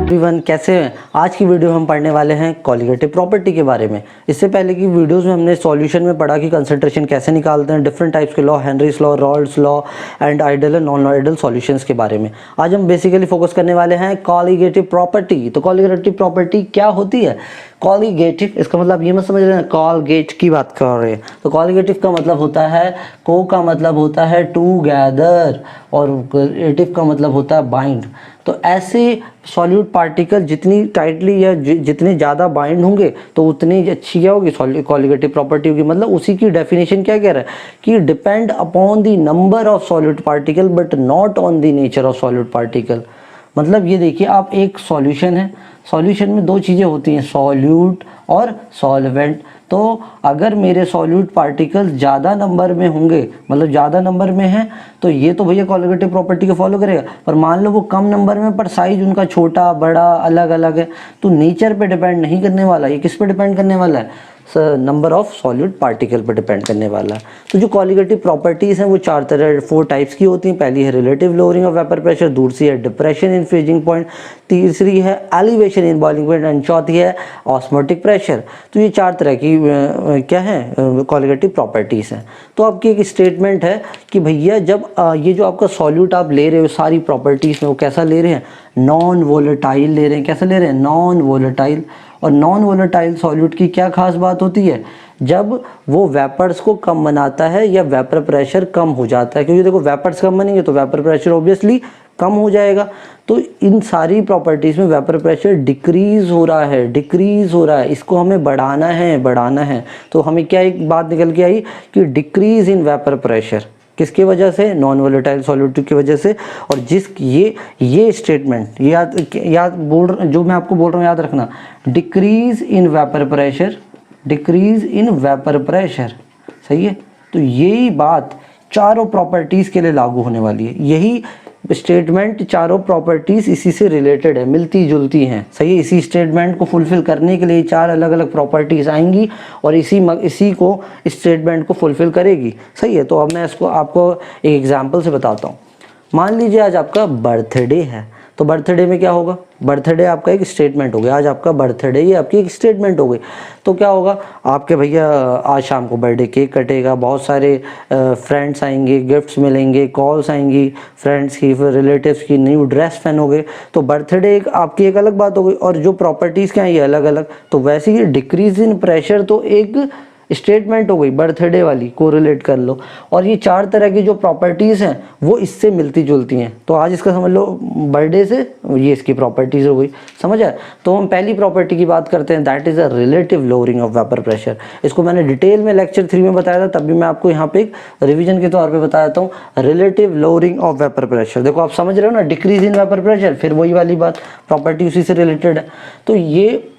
Everyone, कैसे हैं? आज की वीडियो हम पढ़ने वाले हैं कॉलिगेटिव प्रॉपर्टी के बारे में। इससे पहले की वीडियोस में हमने सॉल्यूशन में पढ़ा कि कंसंट्रेशन कैसे निकालते हैं, डिफरेंट टाइप्स के law, Henry's law, Rawls law and ideal and non ideal solutions के बारे में। आज हम बेसिकली फोकस करने वाले हैं कॉलिगेटिव प्रॉपर्टी। तो कॉलिगेटिव प्रॉपर्टी क्या होती है? कॉलिगेटिव, इसका मतलब ये मत समझ रहे हैं कॉलगेट की बात कर रहे हैं। तो कॉलिगेटिव का मतलब होता है, को का मतलब होता है टूगेदर और एटिव का मतलब होता है बाइंड। तो ऐसे सॉल्यूट पार्टिकल जितनी टाइटली या जितने ज़्यादा बाइंड होंगे तो उतनी अच्छी क्या होगी कॉलिगेटिव प्रॉपर्टी होगी। मतलब उसी की डेफिनेशन क्या कह रहा है कि depend upon the number of solute particle but not on the nature of solute particle. मतलब ये देखिए, आप एक सॉल्यूशन है, सॉल्यूशन में दो चीज़ें होती हैं, सॉल्यूट और सॉल्वेंट। तो अगर मेरे सॉल्यूट पार्टिकल्स ज़्यादा नंबर में होंगे, मतलब ज़्यादा नंबर में हैं, तो ये तो भैया कॉलिगेटिव प्रॉपर्टी को फॉलो करेगा। पर मान लो वो कम नंबर में पर साइज उनका छोटा बड़ा अलग अलग है, तो नेचर पे डिपेंड नहीं करने वाला। ये किस पे डिपेंड करने वाला है? नंबर ऑफ सॉल्यूट पार्टिकल पर डिपेंड करने वाला है। तो जो कॉलिगेटिव प्रॉपर्टीज़ हैं वो फोर टाइप्स की होती हैं। पहली है relative lowering of vapour pressure, दूसरी है डिप्रेशन इन फ्रीजिंग पॉइंट, तीसरी है elevation in boiling point and चौथी है ऑस्मोटिक प्रेशर। तो ये चार तरह की क्या है कॉलिगेटिव प्रॉपर्टीज़ हैं। तो आपकी एक स्टेटमेंट है कि भैया जब ये जो आपका सॉल्यूट आप ले रहे हो सारी प्रॉपर्टीज़ में, वो कैसा ले रहे हैं? नॉन वोलेटाइल ले रहे हैं। कैसा ले रहे हैं? Non volatile. और नॉन वोलेटाइल सॉल्यूट की क्या खास बात होती है? जब वो वेपर्स को कम बनाता है या वेपर प्रेशर कम हो जाता है, क्योंकि देखो वेपर्स कम बनेंगे तो वेपर प्रेशर ऑब्वियसली कम हो जाएगा। तो इन सारी प्रॉपर्टीज़ में वेपर प्रेशर डिक्रीज़ हो रहा है, इसको हमें बढ़ाना है। तो हमें क्या एक बात निकल के आई कि डिक्रीज़ इन वेपर प्रेशर किसकी वजह से? नॉन वोलेटाइल सॉल्यूट की वजह से। और जिस ये स्टेटमेंट याद जो मैं आपको बोल रहा हूँ याद रखना, डिक्रीज इन वेपर प्रेशर, सही है। तो यही बात चारों प्रॉपर्टीज़ के लिए लागू होने वाली है। यही स्टेटमेंट चारों प्रॉपर्टीज़ इसी से रिलेटेड है, मिलती जुलती हैं, सही है। इसी स्टेटमेंट को फुलफ़िल करने के लिए चार अलग अलग प्रॉपर्टीज़ आएंगी और इसी को स्टेटमेंट को फुलफ़िल करेगी, सही है। तो अब मैं इसको आपको एक एग्जांपल से बताता हूँ। मान लीजिए आज आपका बर्थडे है, तो बर्थडे में क्या होगा? बर्थडे आपका एक स्टेटमेंट हो गया। आज आपका बर्थडे, ये आपकी एक स्टेटमेंट हो गई। तो क्या होगा? आपके भैया आज शाम को बर्थडे केक कटेगा, बहुत सारे फ्रेंड्स आएंगे, गिफ्ट्स मिलेंगे, कॉल्स आएंगी फ्रेंड्स की, फिर रिलेटिव्स की, न्यू ड्रेस पहनोगे। तो बर्थडे आपकी एक अलग बात हो गई और जो प्रॉपर्टीज़ क्या हैं ये अलग अलग। तो वैसे ही डिक्रीज इन प्रेशर तो एक स्टेटमेंट हो गई बर्थडे वाली, को रिलेट कर लो। और ये चार तरह की जो प्रॉपर्टीज़ हैं वो इससे मिलती जुलती हैं। तो आज इसका समझ लो बर्थडे से ये इसकी प्रॉपर्टीज़ हो गई, समझ आया। तो हम पहली प्रॉपर्टी की बात करते हैं, that is a relative lowering of vapour pressure. इसको मैंने डिटेल में लेक्चर 3 में बताया था, तब भी मैं आपको यहाँ पे एक रिविजन के तौर पर बता देता हूँ। Relative lowering of vapour pressure, देखो आप समझ रहे हो ना, डिक्रीज इन वेपर प्रेशर, फिर वही वाली बात, प्रॉपर्टी उसी से रिलेटेड है। तो ये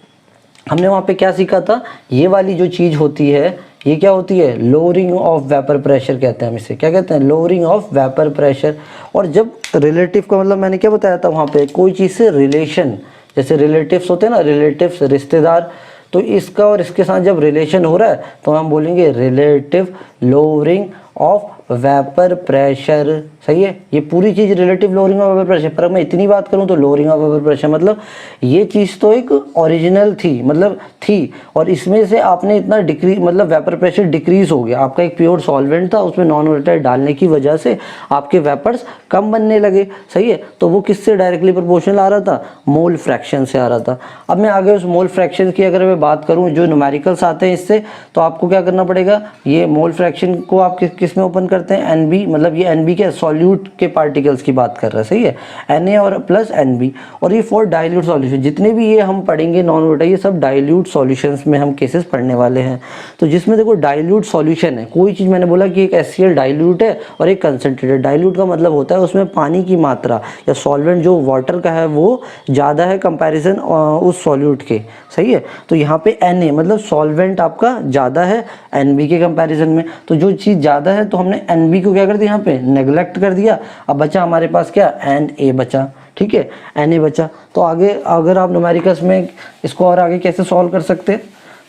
हमने वहाँ पे क्या सीखा था? ये वाली जो चीज़ होती है ये क्या होती है? लोअरिंग ऑफ वेपर प्रेशर कहते हैं हम इसे। क्या कहते हैं? Lowering of vapour pressure. और जब रिलेटिव का मतलब मैंने क्या बताया था वहाँ पे, कोई चीज़ से रिलेशन, जैसे रिलेटिव्स होते हैं ना, रिलेटिव्स रिश्तेदार, तो इसका और इसके साथ जब रिलेशन हो रहा है तो हम बोलेंगे relative lowering of vapour pressure, सही है। ये पूरी चीज़ relative lowering of vapour pressure. पर मैं इतनी बात करूँ तो लोअरिंग ऑफ वेपर प्रेशर मतलब ये चीज़ तो एक ओरिजिनल थी, मतलब थी, और इसमें से आपने इतना डिक्रीज, मतलब वेपर प्रेशर डिक्रीज हो गया। आपका एक प्योर सॉल्वेंट था, उसमें नॉन वोलेटाइल डालने की वजह से आपके वेपर्स कम बनने लगे, सही है। तो वो किससे डायरेक्टली प्रोपोर्शनल आ रहा था? मोल फ्रैक्शन से आ रहा था। अब मैं आगे उस मोल फ्रैक्शन की अगर मैं बात करूँ, जो न्यूमेरिकल्स आते हैं इससे, तो आपको क्या करना पड़ेगा? ये मोल फ्रैक्शन को आप किस में ओपन करते हैं? NB, मतलब ये NB के सॉल्यूट के पार्टिकल्स की बात कर रहा है, सही है, Na और प्लस NB। और ये फॉर डाइल्यूट सॉल्यूशन, जितने भी ये हम पढ़ेंगे नॉन वोलेटाइल, ये सब डाइल्यूट सॉल्यूशंस में हम केसेस पढ़ने वाले हैं। तो जिसमें देखो डाइल्यूट सॉल्यूशन है, कोई चीज़ मैंने बोला कि एक HCl डाइल्यूट है और एक कंसनट्रेटेड। डाइल्यूट का मतलब होता है उसमें पानी की मात्रा या सॉल्वेंट जो वाटर का है वो ज़्यादा है कंपैरिजन उस सॉल्यूट के, सही है। तो यहाँ पे Na मतलब सॉल्वेंट आपका ज़्यादा है NB के कंपैरिजन में। तो जो चीज़ ज़्यादा है तो हमने NB को क्या कर दिया? यहाँ पे नेग्लेक्ट कर दिया। अब बचा हमारे पास क्या? Na बचा, ठीक है, Na बचा। तो आगे अगर आप न्यूमेरिकल्स में इसको और आगे कैसे सॉल्व कर सकते हैं,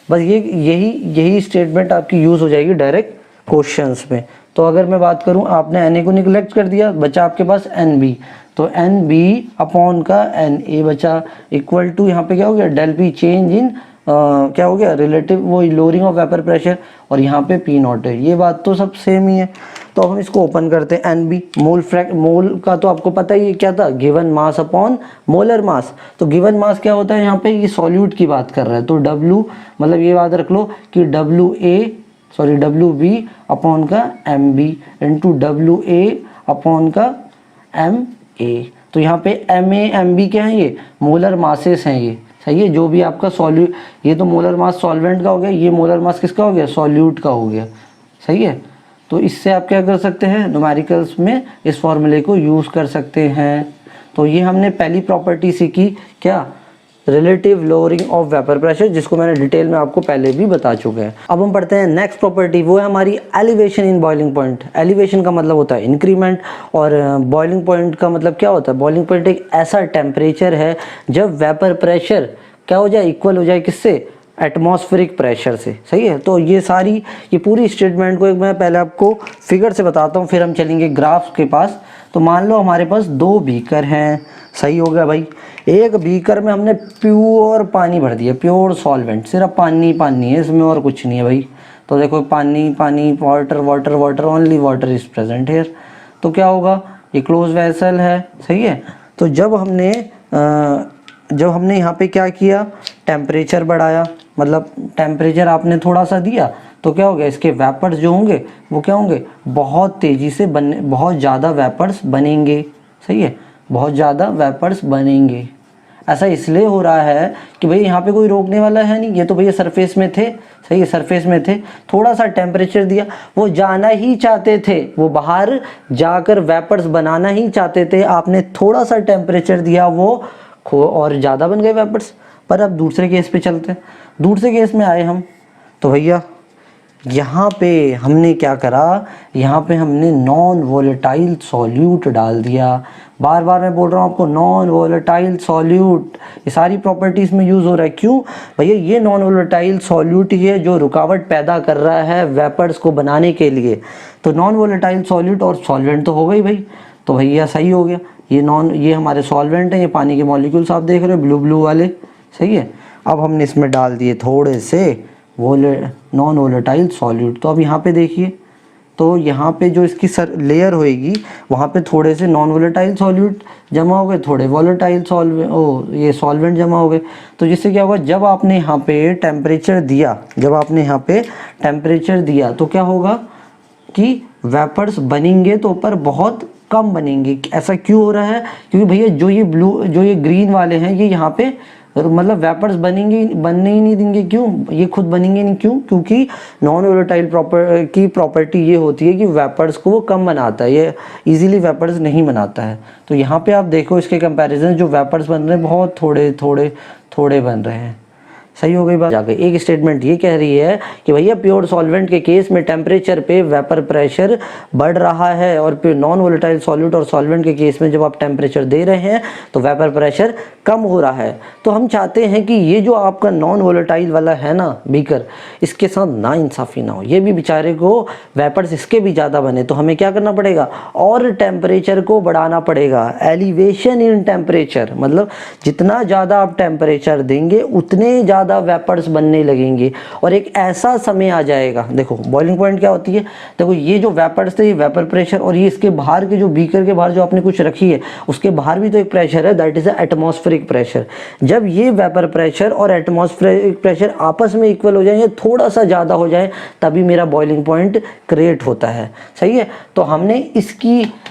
बस यही स्टेटमेंट आपकी यूज़ हो जाएगी डायरेक्ट क्वेश्चंस में। तो अगर मैं बात करूं, आपने Na को निगलेक्ट कर दिया, बचा आपके पास Nb, तो Nb अपॉन का Na बचा इक्वल टू यहाँ पे क्या हो गया, डेल पी चेंज इन क्या हो गया, रिलेटिव वो लोअरिंग ऑफ वेपर प्रेशर, और यहाँ पे पी नॉट है। ये बात तो सब सेम ही है। तो हम इसको ओपन करते हैं। Nb मोल का तो आपको पता ही है क्या था, given mass upon molar mass. तो गिवन मास क्या होता है, यहाँ पे ये सॉल्यूट की बात कर रहा है, तो W मतलब ये बात रख लो कि WB अपॉन का MB इंटू WA अपॉन का MA। तो यहाँ पे MA MB क्या है, ये मोलर मासेस हैं, ये सही है। जो भी आपका सॉल्यूट, ये तो मोलर मास सॉल्वेंट का हो गया, ये मोलर मास किसका हो गया, सॉल्यूट का हो गया, सही है। तो इससे आप क्या कर सकते हैं, न्यूमेरिकल्स में इस फॉर्मूले को यूज़ कर सकते हैं। तो ये हमने पहली प्रॉपर्टी सीखी, क्या, relative lowering of vapour pressure, जिसको मैंने डिटेल में आपको पहले भी बता चुके हैं। अब हम पढ़ते हैं नेक्स्ट प्रॉपर्टी, वो है हमारी elevation in boiling point. Elevation का मतलब होता है इंक्रीमेंट, और बॉइलिंग पॉइंट का मतलब क्या होता है, बॉइलिंग पॉइंट एक ऐसा टेम्परेचर है जब वेपर प्रेशर क्या हो जाए, इक्वल हो जाए किससे, एटमॉस्फेरिक प्रेशर से, सही है। तो ये पूरी स्टेटमेंट को एक मैं पहले आपको फिगर से बताता हूँ, फिर हम चलेंगे ग्राफ के पास। तो मान लो हमारे पास 2 बीकर हैं, सही हो गया भाई। एक बीकर में हमने प्योर पानी भर दिया, प्योर सॉल्वेंट, सिर्फ पानी पानी है इसमें और कुछ नहीं है भाई। तो देखो पानी पानी, water water water, only water is present here. तो क्या होगा, ये क्लोज वेसल है, सही है। तो जब हमने यहाँ पे क्या किया, टेम्परेचर बढ़ाया, मतलब टेम्परेचर आपने थोड़ा सा दिया, तो क्या हो गया, इसके वेपर्स जो होंगे वो क्या होंगे, बहुत तेज़ी से बहुत ज़्यादा वेपर्स बनेंगे, सही है, बहुत ज़्यादा वेपर्स बनेंगे। ऐसा इसलिए हो रहा है कि भाई यहाँ पे कोई रोकने वाला है नहीं, ये तो भैया सरफेस में थे, सही है, सरफेस में थे, थोड़ा सा टेम्परेचर दिया, वो जाना ही चाहते थे, वो बाहर जाकर वेपर्स बनाना ही चाहते थे, आपने थोड़ा सा टेम्परेचर दिया, वो और ज़्यादा बन गए वेपर्स। पर अब दूसरे केस पे चलते हैं। दूसरे केस में आए हम, तो भैया यहाँ पे हमने क्या करा, यहाँ पे हमने नॉन वोलेटाइल सॉल्यूट डाल दिया। बार बार मैं बोल रहा हूँ आपको, नॉन वोलेटाइल सॉल्यूट, ये सारी प्रॉपर्टीज़ में यूज़ हो रहा है। क्यों भैया, ये नॉन वोलेटाइल सॉल्यूट ही है जो रुकावट पैदा कर रहा है वेपर्स को बनाने के लिए। तो नॉन वोलेटाइल सॉल्यूट और सॉल्वेंट तो हो गई भाई, तो भैया सही हो गया। ये हमारे सॉल्वेंट हैं, ये पानी के मॉलिक्यूल्स आप देख रहे हो ब्लू ब्लू वाले, सही है। अब हमने इसमें डाल दिए थोड़े से नॉन वोलेटाइल सॉल्यूट। तो अब यहाँ पे देखिए, तो यहाँ पे जो इसकी लेयर होएगी, वहाँ पे थोड़े से नॉन वोलेटाइल सॉल्यूट जमा हो गए, थोड़े वोलेटाइल ये सॉल्वेंट जमा हो गए। तो जिससे क्या होगा, जब आपने यहाँ पे टेम्परेचर दिया, तो क्या होगा कि वेपर्स बनेंगे तो पर बहुत कम बनेंगे। ऐसा क्यों हो रहा है, क्योंकि भैया जो ये ग्रीन वाले हैं, ये यहाँ पे मतलब वेपर्स बनने ही नहीं देंगे। क्यों, ये खुद बनेंगे नहीं, क्यों, क्योंकि नॉन वोलेटाइल की प्रॉपर्टी ये होती है कि वेपर्स को वो कम बनाता है, ये इजीली वेपर्स नहीं बनाता है। तो यहाँ पे आप देखो इसके कंपैरिजन, जो वेपर्स बन रहे हैं बहुत थोड़े बन रहे हैं, सही हो गई बात। जाके एक स्टेटमेंट ये कह रही है कि भैया प्योर सॉल्वेंट के केस में टेम्परेचर पे वेपर प्रेशर बढ़ रहा है, और नॉन वोलेटाइल सॉल्यूट और सॉल्वेंट के केस में जब आप टेम्परेचर दे रहे हैं तो वेपर प्रेशर कम हो रहा है। तो हम चाहते हैं कि ये जो आपका नॉन वोलेटाइल वाला है ना बीकर, इसके साथ नाइंसाफ़ी ना हो, ये भी बेचारे को वेपर्स इसके भी ज़्यादा बने। तो हमें क्या करना पड़ेगा, और टेम्परेचर को बढ़ाना पड़ेगा। एलिवेशन इन टेम्परेचर मतलब जितना ज़्यादा आप टेम्परेचर देंगे उतने ज़्यादा वेपर्स बनने लगेंगे, और एक ऐसा समय आ जाएगा। देखो बॉइलिंग पॉइंट क्या होती है, देखो ये जो वेपर्स थे, ये वेपर प्रेशर, और ये इसके बाहर के जो बीकर के बाहर जो आपने कुछ रखी है, उसके बाहर भी तो एक प्रेशर है, दैट इज एटमॉस्फेरिक प्रेशर। जब ये वेपर प्रेशर और एटमॉस्फेरिक प्रेशर आपस में इक्वल हो जाए या थोड़ा सा ज़्यादा हो जाए, तभी मेरा बॉइलिंग पॉइंट क्रिएट होता है, सही है। तो हमने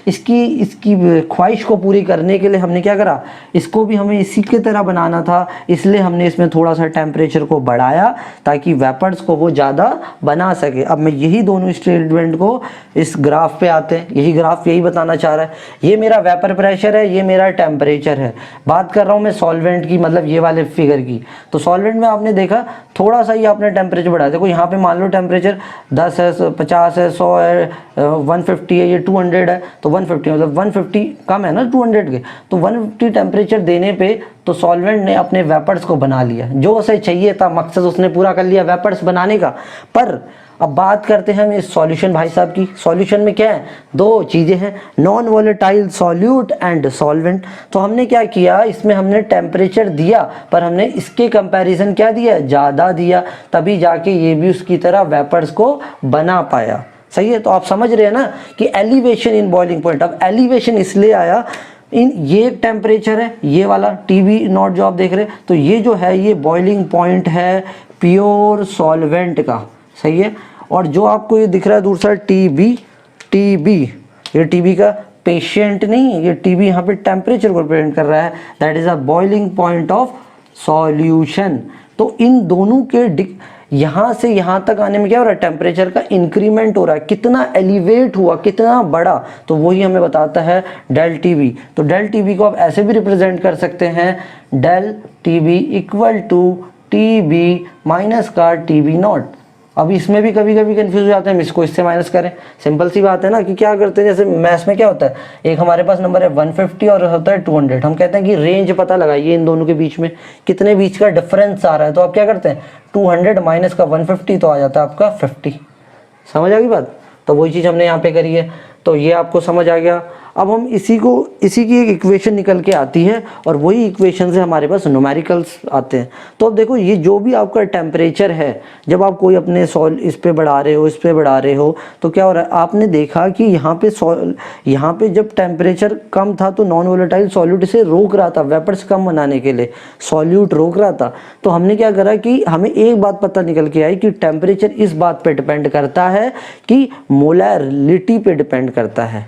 इसकी ख्वाहिश को पूरी करने के लिए हमने क्या करा, इसको भी हमें इसी की तरह बनाना था, इसलिए हमने इसमें थोड़ा सा टेम्परेचर को बढ़ाया ताकि वेपर्स को वो ज़्यादा बना सके। अब मैं यही दोनों स्टेटमेंट को इस ग्राफ पे आते हैं, यही ग्राफ यही बताना चाह रहा है। ये मेरा वेपर प्रेशर है, ये मेरा टेम्परेचर है। बात कर रहा हूँ मैं सॉल्वेंट की, मतलब ये वाले फिगर की। तो सॉल्वेंट में आपने देखा थोड़ा सा ही आपने टेम्परेचर बढ़ाया। देखो यहाँ पे मान लो टेम्परेचर 10 है, 50 है, 100 है, 150 है, ये 200 है, तो 150 मतलब 150 कम है ना 200 के, तो 150 टेम्परेचर देने पे तो सॉल्वेंट ने अपने वेपर्स को बना लिया, जो उसे चाहिए था, मकसद उसने पूरा कर लिया वेपर्स बनाने का। पर अब बात करते हैं हम इस सॉल्यूशन भाई साहब की। सॉल्यूशन में क्या है, दो चीज़ें हैं, non volatile solute and solvent. तो हमने क्या किया, इसमें हमने टेम्परेचर दिया पर हमने इसके कंपैरिजन क्या दिया, ज़्यादा दिया, तभी जाके ये भी उसकी तरह वेपर्स को बना पाया। सही है, तो आप समझ रहे हैं ना कि एलिवेशन इन बॉइलिंग पॉइंट। अब एलिवेशन इसलिए आया, इन ये टेम्परेचर है, ये वाला टीबी नॉट जो आप देख रहे हैं, तो ये जो है ये बॉइलिंग पॉइंट है प्योर सॉल्वेंट का। सही है, और जो आपको ये दिख रहा है दूसरा टीबी, ये टीबी का पेशेंट नहीं, ये टीबी यहाँ पे टेम्परेचर को रिप्रेजेंट कर रहा है, that is a boiling point of solution. तो इन दोनों के यहाँ से यहाँ तक आने में क्या हो रहा है, टेम्परेचर का इंक्रीमेंट हो रहा है, कितना एलिवेट हुआ, कितना बड़ा, तो वही हमें बताता है डेल टीबी। तो डेल टीबी को आप ऐसे भी रिप्रेजेंट कर सकते हैं, del T B equal to T B minus का टीबी नॉट। अब इसमें भी कभी कभी कंफ्यूज हो जाते हैं, हम इसको इससे माइनस करें, सिंपल सी बात है ना कि क्या करते हैं, जैसे मैथ्स में क्या होता है, एक हमारे पास नंबर है 150 और होता है 200, हम कहते हैं कि रेंज पता लगाइए इन दोनों के बीच में कितने बीच का डिफरेंस आ रहा है, तो आप क्या करते हैं 200 माइनस का 150 तो आ जाता है आपका 50। समझ आ गई बात, तो वही चीज़ हमने यहाँ पे करी है, तो ये आपको समझ आ गया। अब हम इसी की एक इक्वेशन निकल के आती है और वही इक्वेशन से हमारे पास न्यूमेरिकल्स आते हैं। तो अब देखो ये जो भी आपका टेम्परेचर है, जब आप कोई अपने इस पे बढ़ा रहे हो, इस पे बढ़ा रहे हो, तो क्या हो रहा है, आपने देखा कि यहाँ पे जब टेम्परेचर कम था तो नॉन वोलेटाइल सॉल्यूट इसे रोक रहा था, वेपर्स कम बनाने के लिए सॉल्यूट रोक रहा था। तो हमने क्या करा कि हमें एक बात पता निकल के आई कि टेम्परेचर इस बात पे डिपेंड करता है कि मोलैरिटी पे डिपेंड करता है।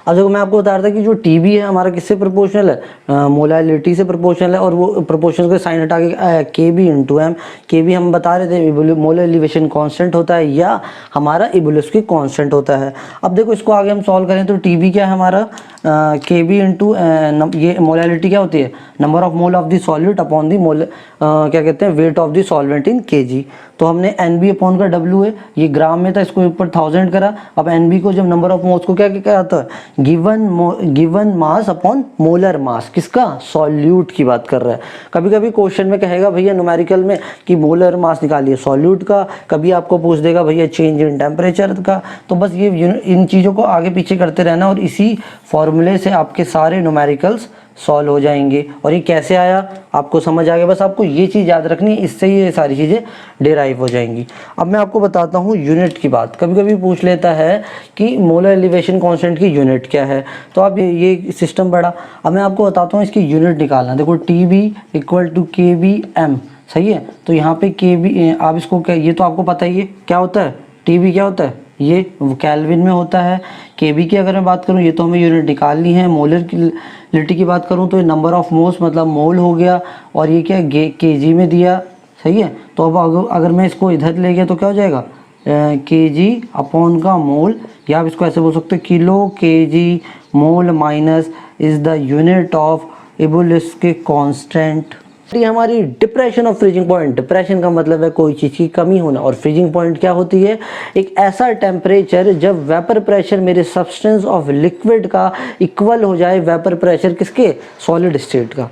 अब देखो मैं आपको बता रहा था कि जो टीबी है हमारा किससे प्रोपोर्शनल है, मोलैरिटी से प्रोपोर्शनल है, और वो प्रोपोर्शनल का साइन हटा के के बी इंटू एम, के बी हम बता रहे थे मोलर एलिवेशन कांस्टेंट होता है या हमारा इबुलिस्की कांस्टेंट होता है। अब देखो इसको आगे हम सॉल्व करें तो टीबी क्या है हमारा, के बी इंटू ये मोलैरिटी क्या होती है, number of mole of the solute upon the mole क्या कहते हैं weight of the solvent in kg. तो हमने एन बी अपॉन का डब्ल्यू है, ये ग्राम में था, इसको ऊपर 1000 करा। अब एन बी को जब नंबर ऑफ मोल्स को क्या कहता है, given mass upon molar mass, किसका, सॉल्यूट की बात कर रहा है। कभी कभी क्वेश्चन में कहेगा भैया न्यूमेरिकल में कि मोलर मास निकालिए सॉल्यूट का, कभी आपको पूछ देगा भैया चेंज इन टेम्परेचर का। तो बस ये इन चीज़ों को आगे पीछे करते रहना और इसी फॉर्मूले से आपके सारे न्यूमेरिकल्स सॉल्व हो जाएंगे। और ये कैसे आया आपको समझ आ गया, बस आपको ये चीज़ याद रखनी है, इससे ये सारी चीज़ें डिराइव हो जाएंगी। अब मैं आपको बताता हूँ यूनिट की बात। कभी कभी पूछ लेता है कि मोलर एलिवेशन कांस्टेंट की यूनिट क्या है, तो आप ये सिस्टम पढ़ा। अब मैं आपको बताता हूँ इसकी यूनिट निकालना। देखो टी बी इक्वल टू के बी एम, सही है। तो यहाँ पे के बी आप इसको क्या, ये तो आपको पता ही है क्या होता है, टी बी क्या होता है, ये केल्विन में होता है। के बी की अगर मैं बात करूँ, ये तो हमें यूनिट निकालनी है। मोलरिटी की बात करूँ तो ये नंबर ऑफ मोल्स मतलब मोल हो गया, और ये क्या के जी में दिया, सही है। तो अब अगर मैं इसको इधर ले गया तो क्या हो जाएगा, के जी अपॉन का मोल, या आप इसको ऐसे बोल सकते हो kilo K G mole minus is the unit of ebullioscopic constant. ये हमारी depression of freezing point. Depression का मतलब है कोई चीज़ की कमी होना, और फ्रीजिंग पॉइंट क्या होती है, एक ऐसा टेम्परेचर जब वेपर प्रेशर मेरे सब्सटेंस ऑफ लिक्विड का इक्वल हो जाए वेपर प्रेशर किसके, सॉलिड स्टेट का।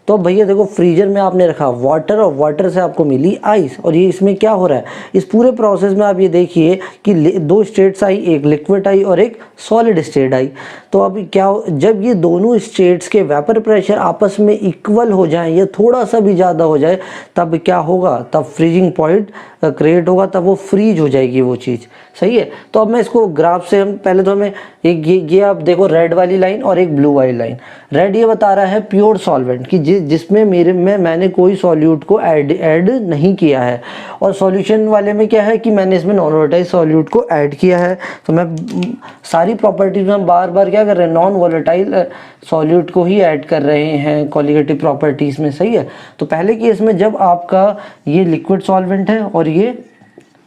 तो भैया देखो फ्रीजर में आपने रखा वाटर, और वाटर से आपको मिली आइस, और ये इसमें क्या हो रहा है, इस पूरे प्रोसेस में आप ये देखिए कि दो स्टेट्स आई, एक लिक्विड आई और एक सॉलिड स्टेट आई। तो अब क्या, जब ये दोनों स्टेट्स के वेपर प्रेशर आपस में इक्वल हो जाए या थोड़ा सा भी ज़्यादा हो जाए, तब क्या होगा, तब फ्रीजिंग पॉइंट क्रिएट होगा, तब वो फ्रीज हो जाएगी वो चीज़, सही है। तो अब मैं इसको ग्राफ से, हम पहले तो हमें एक ये आप देखो रेड वाली लाइन और एक ब्लू वाली लाइन। रेड ये बता रहा है प्योर सॉल्वेंट की जिसमें मैंने कोई सॉल्यूट को ऐड नहीं किया है, और सॉल्यूशन वाले में क्या है कि मैंने इसमें नॉन वोलेटाइल सॉल्यूट को ऐड किया है। तो मैं सारी प्रॉपर्टीज में हम बार बार क्या कर रहे हैं, नॉन वोलेटाइल सॉल्यूट को ही ऐड कर रहे हैं क्वालिटेटिव प्रॉपर्टीज में, सही है। तो पहले केस में जब आपका ये लिक्विड सॉल्वेंट है और ये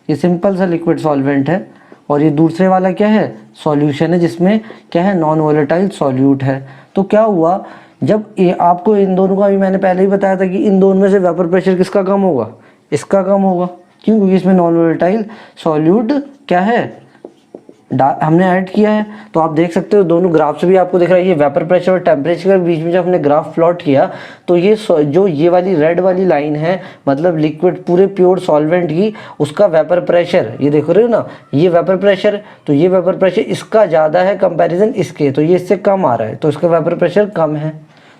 सिंपल सा लिक्विड सॉल्वेंट है, और ये दूसरे वाला क्या है, सॉल्यूशन है जिसमें क्या है, नॉन वोलेटाइल सॉल्यूट है। तो क्या हुआ, जब ये आपको इन दोनों का भी मैंने पहले ही बताया था कि इन दोनों में से वेपर प्रेशर किसका कम होगा, इसका कम होगा। क्यों, क्योंकि इसमें नॉन वोलेटाइल सॉल्यूट क्या है, हमने ऐड किया है, तो आप देख सकते हो दोनों ग्राफ से भी आपको दिख रहा है, ये वेपर प्रेशर और टेम्परेचर के बीच में जब हमने ग्राफ प्लॉट किया तो ये जो ये वाली रेड वाली लाइन है मतलब लिक्विड पूरे प्योर सॉल्वेंट की, उसका वेपर प्रेशर ये देख रहे हो ना, ये वेपर प्रेशर, तो ये वेपर प्रेशर इसका ज़्यादा है कंपैरिजन इसके, तो ये इससे कम आ रहा है, तो इसका वेपर प्रेशर कम है।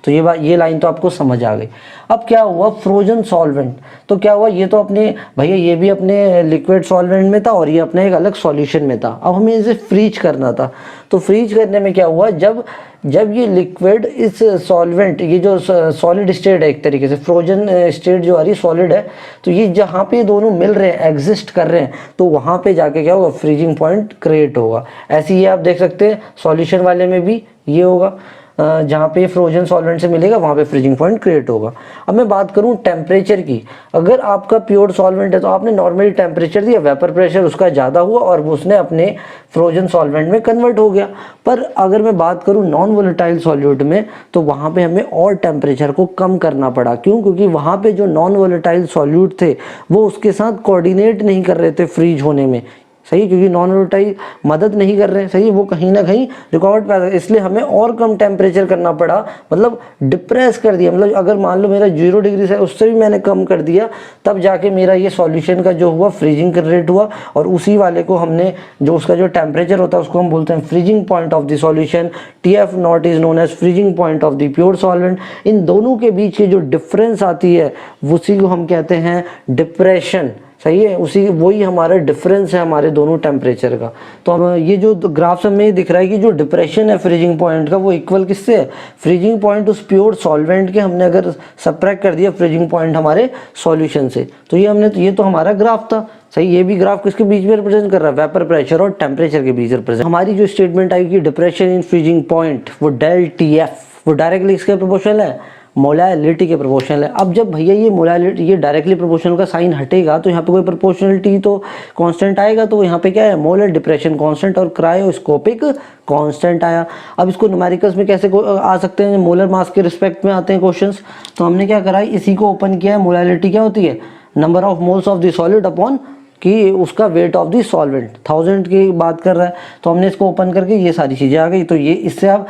तो ये लाइन तो आपको समझ आ गई। अब क्या हुआ फ्रोजन सॉल्वेंट, तो क्या हुआ, ये तो अपने भैया ये भी अपने लिक्विड सॉल्वेंट में था और ये अपने एक अलग सॉल्यूशन में था। अब हमें इसे फ्रीज करना था, तो फ्रीज करने में क्या हुआ, जब ये लिक्विड इस सॉल्वेंट, ये जो सॉलिड स्टेट है एक तरीके से, फ्रोजन स्टेट जो आ रही सॉलिड है, तो ये जहाँ पे दोनों मिल रहे हैं एग्जिस्ट कर रहे हैं, तो वहाँ पे जाके क्या होगा, फ्रीजिंग पॉइंट क्रिएट होगा। ऐसे ही आप देख सकते हैं सॉल्यूशन वाले में भी ये होगा, जहाँ पे फ्रोजन सॉल्वेंट से मिलेगा वहाँ पे फ्रीजिंग पॉइंट क्रिएट होगा। अब मैं बात करूँ टेम्परेचर की, अगर आपका प्योर सॉल्वेंट है तो आपने नॉर्मली टेम्परेचर दिया, वेपर प्रेशर उसका ज़्यादा हुआ और उसने अपने फ्रोजन सॉल्वेंट में कन्वर्ट हो गया। पर अगर मैं बात करूँ नॉन वोलेटाइल सॉल्यूट में, तो वहाँ पे हमें और टेम्परेचर को कम करना पड़ा। क्यों? क्योंकि वहाँ पे जो नॉन वोलेटाइल सॉल्यूट थे वो उसके साथ कोऑर्डिनेट नहीं कर रहे थे फ्रीज होने में, सही, क्योंकि नॉन वोलेटाइल मदद नहीं कर रहे हैं, सही, वो कहीं ना कहीं रुकावट पैदा, इसलिए हमें और कम टेम्परेचर करना पड़ा, मतलब डिप्रेस कर दिया। मतलब अगर मान लो मेरा 0 डिग्री से उससे भी मैंने कम कर दिया, तब जाके मेरा ये सॉल्यूशन का जो हुआ फ्रीजिंग का रेट हुआ, और उसी वाले को हमने जो उसका जो टेम्परेचर होता है उसको हम बोलते हैं freezing point of the solution. TF0 is known as freezing point of the pure solvent. इन दोनों के बीच की जो डिफरेंस आती है उसी को हम कहते हैं डिप्रेशन, सही है, उसी वही हमारा डिफरेंस है हमारे दोनों टेम्परेचर का। तो हम ये जो ग्राफ में दिख रहा है कि जो डिप्रेशन है फ्रीजिंग पॉइंट का वो इक्वल किससे है, फ्रीजिंग पॉइंट उस प्योर सॉल्वेंट के हमने अगर सबट्रैक्ट कर दिया फ्रीजिंग पॉइंट हमारे सॉल्यूशन से, तो ये तो हमारा ग्राफ था, सही। ये भी ग्राफ किसके बीच में रिप्रेजेंट कर रहा है, वेपर प्रेशर और टेम्परेचर के बीच रिप्रेजेंट। हमारी जो स्टेटमेंट आई कि डिप्रेशन इन फ्रीजिंग पॉइंट वो डेल TF वो डायरेक्टली इसके प्रोपोर्शनल है, मोलैलिटी के प्रोपोर्शनल है। अब जब भैया ये मोलैलिटी ये डायरेक्टली प्रोपोर्शनल का साइन हटेगा तो यहाँ पे कोई प्रोपोर्शनलिटी तो कांस्टेंट आएगा, तो यहाँ पे क्या है, मोलर डिप्रेशन कांस्टेंट और क्रायोस्कोपिक कांस्टेंट आया। अब इसको न्यूमेरिकल्स में कैसे आ सकते हैं, मोलर मास के रिस्पेक्ट में आते हैं क्वेश्चंस, तो हमने क्या करा, इसी को ओपन किया है। मोलैलिटी क्या होती है, number of moles of the solid upon कि उसका वेट ऑफ द सॉल्वेंट, 1000 की बात कर रहा है, तो हमने इसको ओपन करके ये सारी चीज़ें आ गई। तो ये इससे आप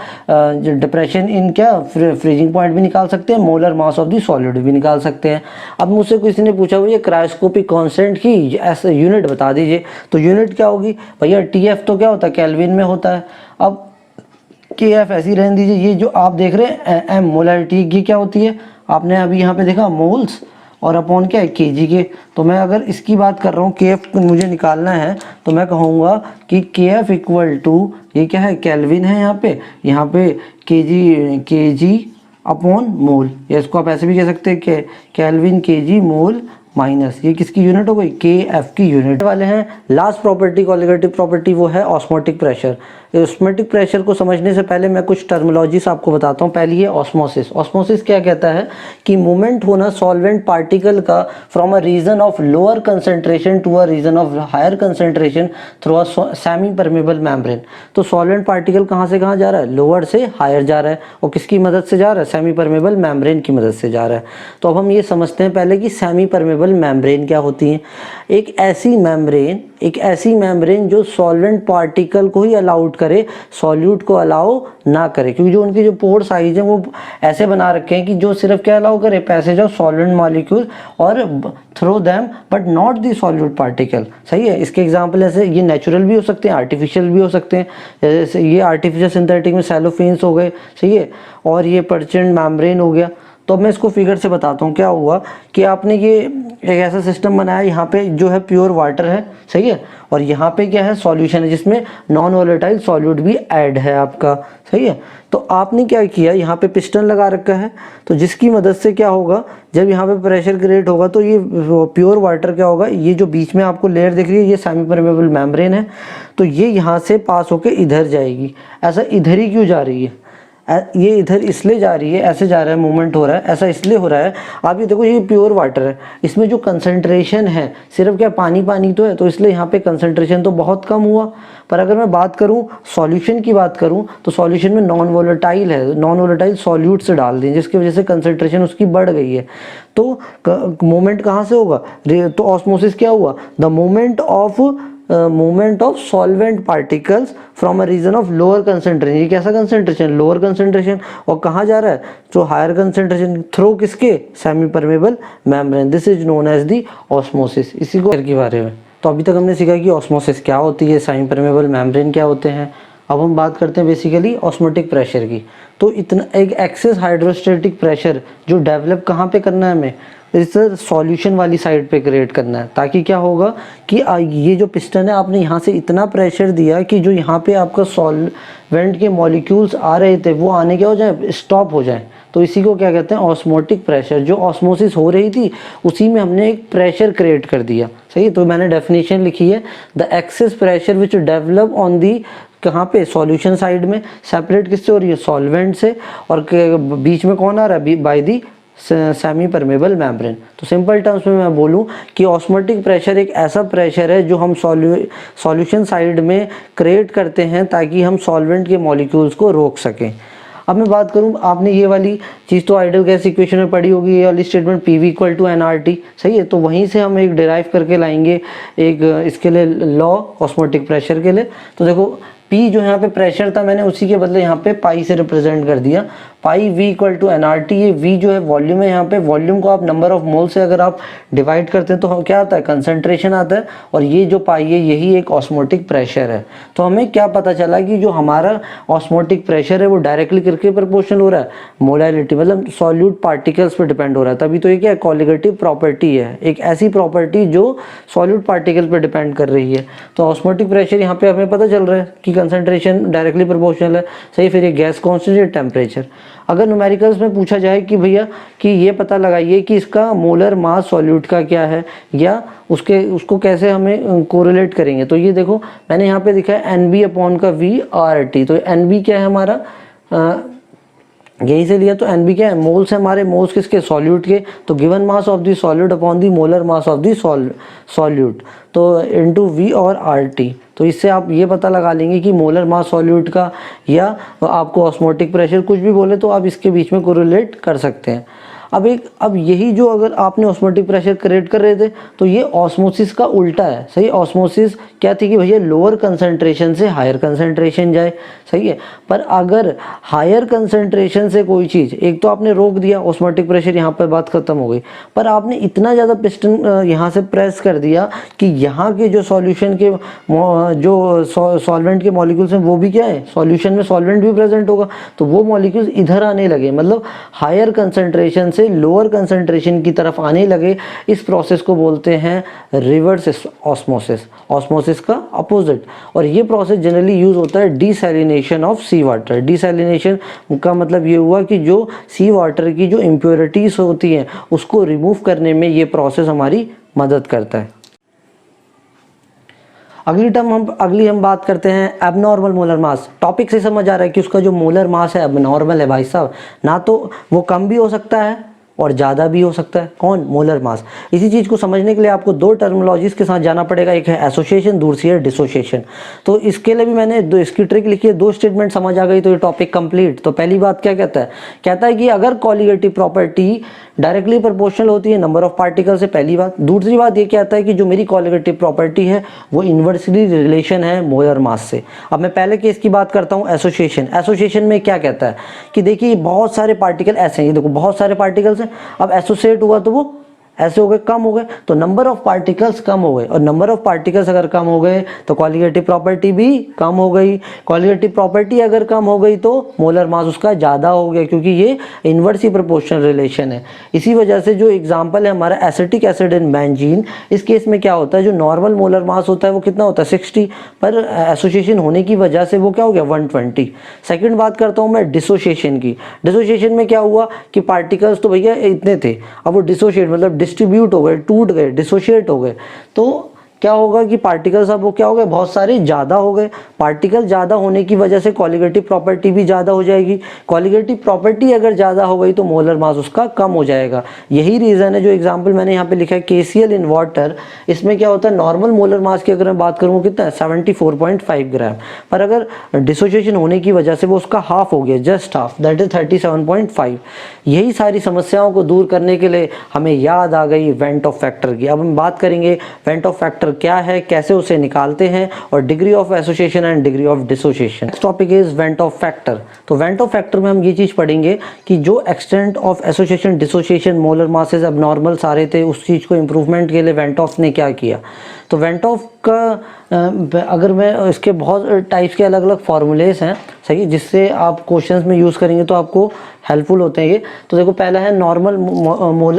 डिप्रेशन इन क्या फ्रीजिंग पॉइंट भी निकाल सकते हैं, molar mass of the solid भी निकाल सकते हैं। अब मुझसे किसी ने पूछा हुआ ये क्रायोस्कोपिक कांस्टेंट की ऐसे यूनिट बता दीजिए, तो यूनिट क्या होगी भैया, TF तो क्या होता है, केल्विन में होता है। अब KF ऐसी रहने दीजिए, ये जो आप देख रहे हैं M मोलैरिटी की क्या होती है, आपने अभी यहाँ पे देखा मोल्स और अपॉन क्या है kg के। तो मैं अगर इसकी बात कर रहा हूँ, KF मुझे निकालना है, तो मैं कहूँगा कि KF इक्वल टू ये क्या है, केल्विन है यहाँ पे kg अपॉन मोल, या इसको आप ऐसे भी कह सकते हैं केल्विन kg मोल माइनस ये किसकी यूनिट हो गई, KF की यूनिट वाले हैं। लास्ट प्रॉपर्टी कोलिगेटिव प्रॉपर्टी वो है ऑस्मोटिक प्रेशर। ऑस्मोटिक प्रेशर को समझने से पहले मैं कुछ टर्मिनोलॉजीज आपको बताता हूँ। पहली है ऑस्मोसिस। ऑस्मोसिस क्या कहता है कि मूवमेंट होना सॉल्वेंट पार्टिकल का from a region of lower concentration to a region of higher concentration through a semi permeable membrane. तो सॉल्वेंट पार्टिकल कहाँ से कहाँ जा रहा है, लोअर से हायर जा रहा है, और किसकी मदद से जा रहा है, सेमी परमेबल मेम्ब्रेन की मदद से जा रहा है। तो अब हम ये समझते हैं पहले कि सेमी परमेबल मेम्ब्रेन क्या होती है। एक ऐसी मेम्ब्रेन जो सॉल्वेंट पार्टिकल को ही अलाउड करे, सॉल्यूट को अलाउ ना करे, क्योंकि जो उनकी जो पोर साइज है वो ऐसे बना रखे हैं कि जो सिर्फ क्या अलाउ करे, पैसेज ऑफ सॉल्वेंट मॉलिक्यूल और through them but not the solute particle. सही है, इसके एग्जांपल ऐसे ये नेचुरल भी हो सकते हैं, आर्टिफिशियल भी हो सकते हैं। जैसे ये आर्टिफिशियल सिंथेटिक में सेलोफेन्स हो गए, सही है, और ये पर्चेंट मेम्ब्रेन हो गया। तो अब मैं इसको फिगर से बताता हूँ। क्या हुआ कि आपने ये एक ऐसा सिस्टम बनाया, यहाँ पे जो है प्योर वाटर है, सही है, और यहाँ पे क्या है, सॉल्यूशन है जिसमें नॉन वोलेटाइल सॉल्यूट भी ऐड है आपका, सही है। तो आपने क्या किया, यहाँ पे पिस्टन लगा रखा है, तो जिसकी मदद से क्या होगा, जब यहाँ पे प्रेशर क्रिएट होगा तो ये प्योर वाटर क्या होगा, ये जो बीच में आपको लेयर दिख रही है ये सेमी परमेबल मेम्ब्रेन है, तो ये यहाँ से पास होके इधर जाएगी। ऐसा इधर ही क्यों जा रही है, ये इधर इसलिए जा रही है, ऐसे जा रहा है, मूवमेंट हो रहा है, ऐसा इसलिए हो रहा है। आप ये देखो, ये प्योर वाटर है, इसमें जो कंसंट्रेशन है सिर्फ क्या पानी तो है, तो इसलिए यहाँ पे कंसंट्रेशन तो बहुत कम हुआ। पर अगर मैं बात करूँ सॉल्यूशन की बात करूँ, तो सॉल्यूशन में नॉन वोलेटाइल है, नॉन वोलेटाइल सॉल्यूट से डाल दें, जिसकी वजह से कंसंट्रेशन उसकी बढ़ गई है। तो मूवमेंट कहाँ से होगा, तो ऑस्मोसिस क्या हुआ, the movement of movement of solvent particles from a region of lower concentration. ये कैसा कंसंट्रेशन? Lower concentration. और कहाँ जा रहा है? जो हायर कंसंट्रेशन थ्रू किसके? Semi permeable membrane. This is known as the osmosis. इसी को के बारे में तो अभी तक हमने सीखा कि ऑस्मोसिस क्या होती है, सेमी परमेबल मेम्ब्रेन क्या होते हैं। अब हम बात करते हैं बेसिकली ऑस्मोटिक प्रेशर की। तो इतना एक एक्सेस हाइड्रोस्टेटिक प्रेशर जो डेवलप कहाँ पे करना है हमें? इस सॉल्यूशन वाली साइड पे क्रिएट करना है, ताकि क्या होगा कि ये जो पिस्टन है आपने यहाँ से इतना प्रेशर दिया कि जो यहाँ पे आपका सॉल्वेंट के मॉलिक्यूल्स आ रहे थे वो आने क्या हो जाए? स्टॉप हो जाए। तो इसी को क्या कहते हैं? Osmotic pressure. जो ऑस्मोसिस हो रही थी उसी में हमने एक प्रेशर क्रिएट कर दिया। सही। तो मैंने डेफिनेशन लिखी है, the excess pressure which develop on the कहाँ पे? सॉल्यूशन साइड में। सेपरेट किससे हो रही है? सॉल्वेंट से। और बीच में कौन आ रहा है? By the semi permeable membrane. तो सिंपल टर्म्स में मैं बोलूं कि ऑस्मोटिक प्रेशर एक ऐसा प्रेशर है जो हम सॉल्यूशन साइड में क्रिएट करते हैं ताकि हम सॉल्वेंट के मॉलिक्यूल्स को रोक सकें। अब मैं बात करूं, आपने ये वाली चीज़ तो आइडियल गैस इक्वेशन में पढ़ी होगी, ये वाली स्टेटमेंट PV = nRT। सही है। तो वहीं से हम एक डिराइव करके लाएंगे एक इसके लिए लॉ ऑस्मोटिक प्रेशर के लिए। तो देखो P जो यहाँ पे प्रेशर था मैंने उसी के बदले यहाँ पे पाई से रिप्रेजेंट कर दिया। पाई V = nRT। ये V जो है वॉल्यूम है, यहाँ पे वॉल्यूम को आप नंबर ऑफ मोल से अगर आप डिवाइड करते हैं तो क्या आता है? कंसंट्रेशन आता है। और ये जो पाई है यही एक ऑस्मोटिक प्रेशर है। तो हमें क्या पता चला कि जो हमारा ऑस्मोटिक प्रेशर है वो डायरेक्टली किसके प्रोपोर्शनल हो रहा है? मोलैलिटी, मतलब सॉल्यूट पार्टिकल्स पर डिपेंड हो रहा है। तभी तो ये क्या है? कॉलिगेटिव प्रॉपर्टी है, एक ऐसी प्रॉपर्टी जो सॉल्यूट पार्टिकल पर डिपेंड कर रही है। तो ऑस्मोटिक प्रेशर यहाँ पे हमें पता चल रहा है कि कंसंट्रेशन डायरेक्टली प्रोपोर्शनल है। सही। फिर ये गैस कॉन्स्टेंट, टेम्परेचर। अगर न्यूमेरिकल्स में पूछा जाए कि भैया कि ये पता लगाइए कि इसका मोलर मास सॉल्यूट का क्या है या उसको कैसे हमें कोरिलेट करेंगे, तो ये देखो मैंने यहाँ पे लिखा है NB/V/RT। तो NB क्या है हमारा? यही से लिया। तो NB क्या है? मोल्स है हमारे। मोल्स किसके? सॉल्यूट के। तो given mass of the solute upon the molar mass of the solute, तो इनटू V और RT। तो इससे आप ये पता लगा लेंगे कि मोलर मास सॉल्यूट का या आपको ऑस्मोटिक प्रेशर कुछ भी बोले तो आप इसके बीच में कोरिलेट कर सकते हैं। अब यही जो अगर आपने ऑस्मोटिक प्रेशर क्रिएट कर रहे थे तो ये ऑस्मोसिस का उल्टा है। सही। ऑस्मोसिस क्या थी कि भैया लोअर कंसंट्रेशन से हायर कंसंट्रेशन जाए। सही है। पर अगर हायर कंसंट्रेशन से कोई चीज़, एक तो आपने रोक दिया ऑस्मोटिक प्रेशर, यहाँ पर बात खत्म हो गई। पर आपने इतना ज़्यादा पिस्टन यहाँ से प्रेस कर दिया कि यहाँ के जो सॉल्यूशन के जो सॉल्वेंट के मॉलिक्यूल्स हैं वो भी क्या है? सॉल्यूशन में सॉल्वेंट भी प्रेजेंट होगा, तो वो मॉलिक्यूल्स इधर आने लगे, मतलब हायर कंसंट्रेशन से लोअर कंसंट्रेशन की तरफ आने लगे। इस प्रोसेस को बोलते हैं रिवर्स ऑस्मोसिस, ऑस्मोसिस का अपोजिट। और ये प्रोसेस जनरली यूज होता है desalination of sea water. Desalination का मतलब ये हुआ कि जो सी वाटर की जो इम्प्योरिटीज होती हैं उसको रिमूव करने में ये प्रोसेस हमारी मदद करता है। अगली हम बात करते हैं एबनॉर्मल मोलर मास। टॉपिक से समझ आ रहा है कि उसका जो मोलर मास है एबनॉर्मल है भाई साहब, ना तो वो कम भी हो सकता है और ज़्यादा भी हो सकता है। कौन? Molar mass. इसी चीज़ को समझने के लिए आपको दो टर्मिनोलॉजीज के साथ जाना पड़ेगा, एक है एसोसिएशन, दूसरी है डिसोसिएशन। तो इसके लिए भी मैंने इसकी ट्रिक लिखी है। दो स्टेटमेंट समझ आ गई तो ये टॉपिक कंप्लीट। तो पहली बात क्या कहता है? कहता है कि अगर कॉलिगेटिव प्रॉपर्टी डायरेक्टली प्रोपोर्शनल होती है नंबर ऑफ पार्टिकल से, पहली बात। दूसरी बात ये कहता है कि जो मेरी कॉलिगेटिव प्रॉपर्टी है वो इन्वर्सली रिलेशन है मोलर मास से। अब मैं पहले केस की बात करता हूँ, एसोसिएशन। एसोसिएशन में क्या कहता है कि देखिए बहुत सारे पार्टिकल ऐसे हैं, ये देखो बहुत सारे पार्टिकल्स हैं। अब एसोसिएट हुआ तो वो ऐसे हो गए, कम हो गए, तो नंबर ऑफ पार्टिकल्स कम हो गए। और नंबर ऑफ पार्टिकल्स अगर कम हो गए तो कॉलिगेटिव प्रॉपर्टी भी कम हो गई। कॉलिगेटिव प्रॉपर्टी अगर कम हो गई तो मोलर मास उसका ज़्यादा हो गया, क्योंकि ये इन्वर्सली प्रोपोर्शनल रिलेशन है। इसी वजह से जो एग्जांपल है हमारा एसिटिक एसिड एंड बेंजीन, इस केस में क्या होता है, जो नॉर्मल मोलर मास होता है वो कितना होता है 60, पर एसोसिएशन होने की वजह से वो क्या हो गया 120। सेकेंड बात करता हूँ मैं डिसोसिएशन की। डिसोसिएशन में क्या हुआ कि पार्टिकल्स तो भैया इतने थे, अब वो डिसोसिएट मतलब डिस्ट्रीब्यूट हो गए, टूट गए, डिसोशिएट हो गए। तो क्या होगा कि पार्टिकल्स अब वो क्या हो गए, बहुत सारे ज़्यादा हो गए। पार्टिकल ज़्यादा होने की वजह से कॉलिगेटिव प्रॉपर्टी भी ज़्यादा हो जाएगी। कॉलिगेटिव प्रॉपर्टी अगर ज़्यादा हो गई तो मोलर मास उसका कम हो जाएगा। यही रीज़न है, जो एग्जांपल मैंने यहाँ पे लिखा है KCl इन वाटर, इसमें क्या होता है नॉर्मल मोलर मास की अगर मैं बात करूँ कितना है 74.5 ग्राम, पर अगर डिसोसिएशन होने की वजह से वो उसका हाफ हो गया, जस्ट हाफ, दैट इज 37.5। यही सारी समस्याओं को दूर करने के लिए हमें याद आ गई वेंट ऑफ फैक्टर की। अब हम बात करेंगे वेंट ऑफ फैक्टर क्या है, कैसे उसे निकालते हैं, और degree of association and degree of dissociation. Next topic is went of factor. तो वेंट ऑफ फैक्टर में हम ये चीज़ पढ़ेंगे कि जो extent of association, dissociation, molar masses अब नॉर्मल सारे थे, उस चीज़ को इम्प्रूवमेंट के लिए वेंट ऑफ ने क्या किया। तो वेंट ऑफ का अगर मैं इसके बहुत टाइप्स के अलग अलग फार्मूलेस हैं, सही है, जिससे आप क्वेश्चंस में यूज़ करेंगे तो आपको हेल्पफुल होते हैं ये। तो देखो पहला है normal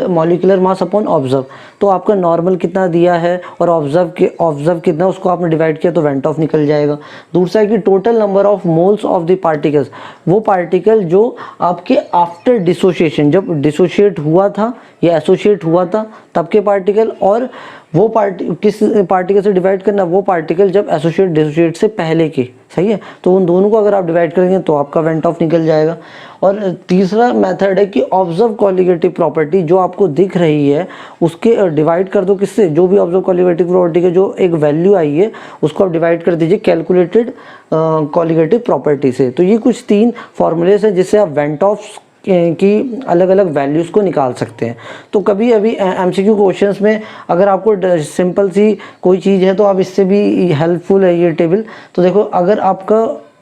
molecular mass upon observe. तो आपका नॉर्मल कितना दिया है और ऑब्जर्व कितना, उसको आपने डिवाइड किया तो वेंट ऑफ निकल जाएगा। दूसरा है कि total number of moles of the particles, वो पार्टिकल जो आपके आफ्टर डिसोसिएशन, जब डिसोशिएट हुआ था या एसोसिएट हुआ था तब के पार्टिकल, और वो किस पार्टिकल से डिवाइड करना, वो पार्टिकल जब एसोसिएट डिसोसिएट से पहले के, सही है। तो उन दोनों को अगर आप डिवाइड करेंगे तो आपका वेंट ऑफ निकल जाएगा। और तीसरा मेथड है कि ऑब्जर्व कॉलिगेटिव प्रॉपर्टी जो आपको दिख रही है उसके डिवाइड कर दो किससे, जो भी ऑब्जर्व कॉलिगेटिव प्रॉपर्टी के जो एक वैल्यू आई है उसको आप डिवाइड कर दीजिए कैलकुलेटेड कॉलिगेटिव प्रॉपर्टी से। तो ये कुछ 3 फॉर्मूलेस हैं जिससे आप वेंट ऑफ की अलग अलग वैल्यूज़ को निकाल सकते हैं। तो कभी अभी एमसीक्यू क्वेश्चंस में अगर आपको सिंपल सी कोई चीज़ है तो आप इससे भी हेल्पफुल है ये टेबल। तो देखो अगर आपका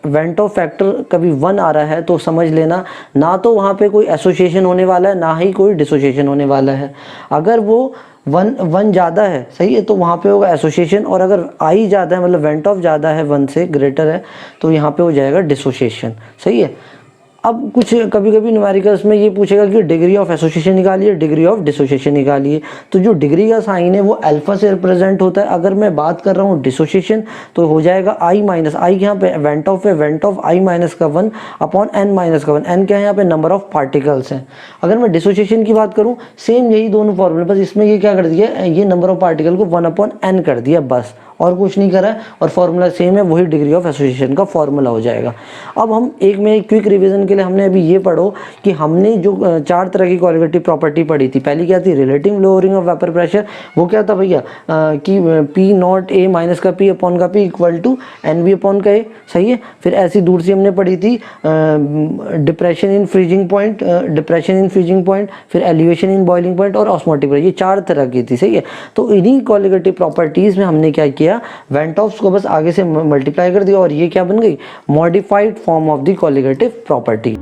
वेंट ऑफ फैक्टर कभी 1 आ रहा है तो समझ लेना ना तो वहाँ पे कोई एसोसिएशन होने वाला है ना ही कोई डिसोसिएशन होने वाला है। अगर वो 1 ज़्यादा है, सही है, तो वहाँ पे होगा एसोसिएशन, और अगर आई ज़्यादा है मतलब वेंट ऑफ ज़्यादा है 1 से ग्रेटर है तो यहाँ पे हो जाएगा डिसोसिएशन, सही है। अब कुछ कभी कभी न्यूमेरिकल्स में ये पूछेगा कि डिग्री ऑफ एसोसिएशन निकालिए, डिग्री ऑफ डिसोसिएशन निकालिए। तो जो डिग्री का साइन है वो अल्फा से रिप्रेजेंट होता है। अगर मैं बात कर रहा हूँ डिसोसिएशन तो हो जाएगा आई माइनस, आई यहाँ पे वेंट ऑफ है, वेंट ऑफ आई माइनस का 1 अपॉन एन माइनस का 1। एन क्या है यहाँ पे, नंबर ऑफ पार्टिकल्स हैं। अगर मैं डिसोसिएशन की बात करूँ सेम यही दोनों फॉर्मूले, बस इसमें ये क्या कर दिया, ये नंबर ऑफ पार्टिकल को 1 अपॉन एन कर दिया, बस और कुछ नहीं करा है, और फॉर्मूला सेम है, वही डिग्री ऑफ एसोसिएशन का फॉर्मूला हो जाएगा। अब हम एक में क्विक रिवीजन के लिए हमने अभी ये पढ़ो कि हमने जो 4 तरह की कॉलिगेटिव प्रॉपर्टी पढ़ी थी। पहली क्या थी, relative lowering of vapour pressure. वो क्या था भैया कि पी नॉट ए माइनस का पी अपॉन का P equal to n B upon का ए, सही है। फिर ऐसी दूर से हमने पढ़ी थी डिप्रेशन इन फ्रीजिंग पॉइंट, फिर एलिवेशन इन बॉइलिंग पॉइंट और ऑस्मोटिक प्रेशर। ये 4 तरह की थी, सही है। तो इन्हीं कॉलिगेटिव प्रॉपर्टीज में हमने क्या किया, वेंट ऑफ को बस आगे से मल्टीप्लाई कर दिया और ये क्या बन गई, modified form of the colligative property.